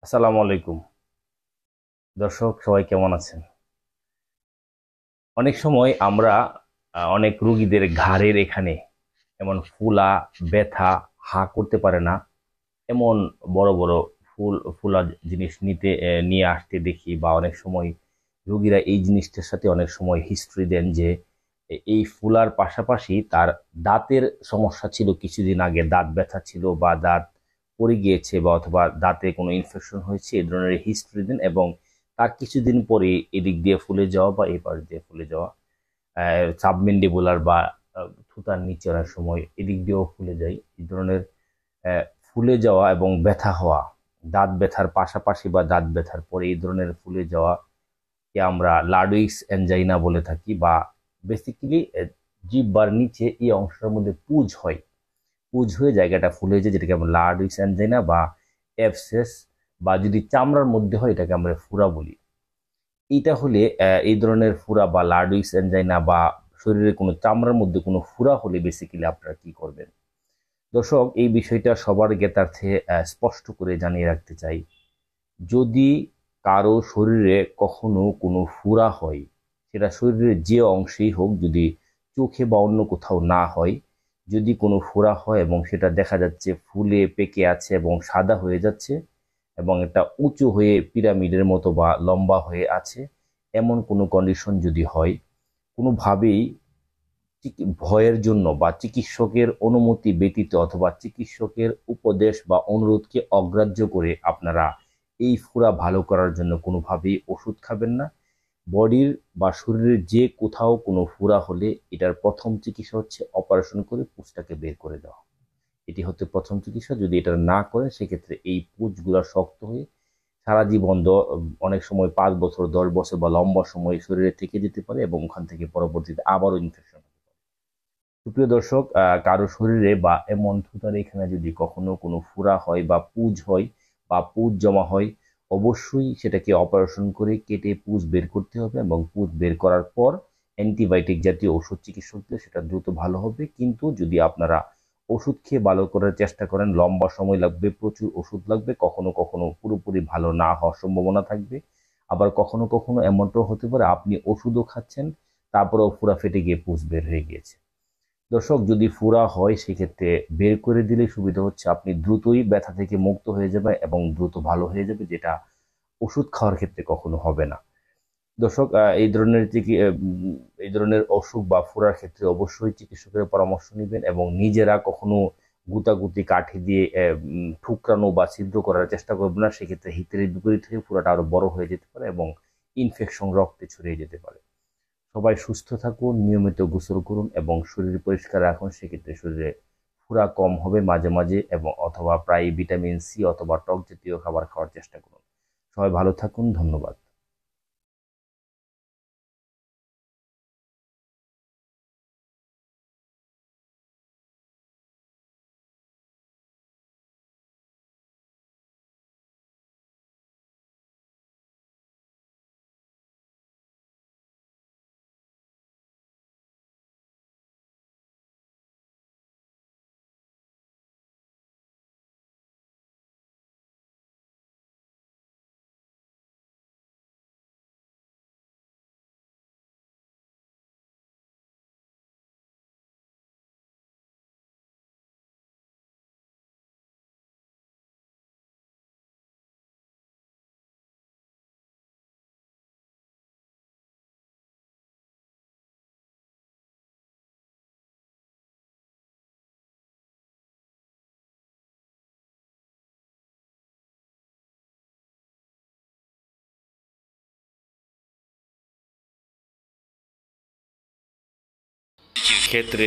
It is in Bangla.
আসসালামু আলাইকুম। দর্শক সবাই কেমন আছেন? অনেক সময় আমরা অনেক রুগীদের ঘাড়ের এখানে এমন ফুলা, ব্যথা, হা করতে পারে না এমন বড় বড় ফুলা জিনিস নিয়ে আসতে দেখি, বা অনেক সময় রুগীরা এই জিনিসটার সাথে অনেক সময় হিস্ট্রি দেন যে এই ফুলার পাশাপাশি তার দাঁতের সমস্যা ছিল, কিছুদিন আগে দাঁত ব্যথা ছিল বা দাঁত পড়ে গিয়েছে বা অথবা দাঁতে কোনো ইনফেকশন হয়েছে, এই ধরনের হিস্ট্রি দেন এবং তার কিছুদিন পরে এদিক দিয়ে ফুলে যাওয়া বা এই পাশ দিয়ে ফুলে যাওয়া, সাবমেন্ডিবুলার বা থুতার নিচে অনেক সময় এদিক দিয়েও ফুলে যায়। এই ধরনের ফুলে যাওয়া এবং ব্যথা হওয়া, দাঁত ব্যথার পাশাপাশি বা দাঁত ব্যথার পরে এই ধরনের ফুলে যাওয়া কে আমরা লার্ডউইক্স অ্যাঞ্জাইনা বলে থাকি, বা বেসিক্যালি জিহ্বার নিচে এই অংশটার মধ্যে পুজ হয়, পুজ হয়ে জায়গাটা ফুলে যায়, যেটাকে আমরা লার্ডউইক্স অ্যাঞ্জাইনা বা অ্যাবসেস, বা যদি চামড়ার মধ্যে হয় এটাকে আমরা ফুরা বলি। এইটা হলে এই ধরনের ফুরা বা লার্ডউইক্স অ্যাঞ্জাইনা বা শরীরের কোনো চামড়ার মধ্যে কোনো ফুরা হলে বেসিক্যালি আপনারা কি করবেন? দর্শক, এই বিষয়টা সবার জ্ঞাতার্থে স্পষ্ট করে জানিয়ে রাখতে চাই। যদি কারো শরীরে কখনো কোনো ফুরা হয়, সেটা শরীরের যে অংশেই হোক, যদি চোখে বা অন্য কোথাও না হয়, যদি কোনো ফোড়া হয় এবং সেটা দেখা যাচ্ছে ফুলে পেকে আছে এবং সাদা হয়ে যাচ্ছে এবং এটা উঁচু হয়ে পিরামিডের মতো বা লম্বা হয়ে আছে, এমন কোনো কন্ডিশন যদি হয়, কোনোভাবেই ভয়ের জন্য বা চিকিৎসকের অনুমতি ব্যতীত অথবা চিকিৎসকের উপদেশ বা অনুরোধকে অগ্রাহ্য করে আপনারা এই ফোড়া ভালো করার জন্য কোনোভাবেই ওষুধ খাবেন না। বডির বা শরীরের যে কোথাও কোনো ফোড়া হলে এটার প্রথম চিকিৎসা হচ্ছে অপারেশন করে পুঁজটাকে বের করে দেওয়া। এটি হচ্ছে প্রথম চিকিৎসা। যদি এটা না করে সেক্ষেত্রে এই পুঁজগুলা শক্ত হয়ে সারা জীবন অনেক সময় 5 বছর, 10 বছর বা লম্বা সময় শরীরে থেকে যেতে পারে এবং ওখান থেকে পরবর্তীতে আবারও ইনফেকশন। সুপ্রিয় দর্শক, কারো শরীরে বা এমন থুতার এখানে যদি কখনো কোনো ফুরা হয় বা পুজ হয় বা পুজ জমা হয়, অবশ্যই সেটাকে অপারেশন করে কেটে পুজ বের করতে হবে এবং পুজ বের করার পর অ্যান্টিবায়োটিক জাতীয় ওষুধ চিকিৎসা দিলে সেটা দ্রুত ভালো হবে। কিন্তু যদি আপনারা ওষুধ খেয়ে ভালো করার চেষ্টা করেন, লম্বা সময় লাগবে, প্রচুর ওষুধ লাগবে, কখনো কখনো পুরোপুরি ভালো না হওয়ার সম্ভাবনা থাকবে। আবার কখনো কখনো এমনটাও হতে পারে আপনি ওষুধও খাচ্ছেন, তারপরেও ফুরা ফেটে গিয়ে পুজ বের হয়ে গিয়েছে। দর্শক, যদি ফোড়া হয় সেক্ষেত্রে বের করে দিলে সুবিধা হচ্ছে আপনি দ্রুতই ব্যথা থেকে মুক্ত হয়ে যাবে এবং দ্রুত ভালো হয়ে যাবে, যেটা ওষুধ খাওয়ার ক্ষেত্রে কখনো হবে না। দর্শক, এই ধরনের অসুখ বা ফোড়ার ক্ষেত্রে অবশ্যই চিকিৎসকের পরামর্শ নেবেন এবং নিজেরা কখনো গুতাগুতি কাঠি দিয়ে ঠুকরানো বা ছিদ্র করার চেষ্টা করবেন না। সেক্ষেত্রে হিতের বিপরীত হয়ে ফোড়াটা আরো বড় হয়ে যেতে পারে এবং ইনফেকশন রক্তে ছড়িয়ে যেতে পারে। সবাই সুস্থ থাকুন, নিয়মিত গোসল করুন এবং শরীর পরিষ্কার রাখুন। সেক্ষেত্রে শরীরে ফোড়া কম হবে মাঝে মাঝে, এবং অথবা প্রায় ভিটামিন সি অথবা টক জাতীয় খাবার খাওয়ার চেষ্টা করুন। সবাই ভালো থাকুন, ধন্যবাদ। ক্ষেত্রে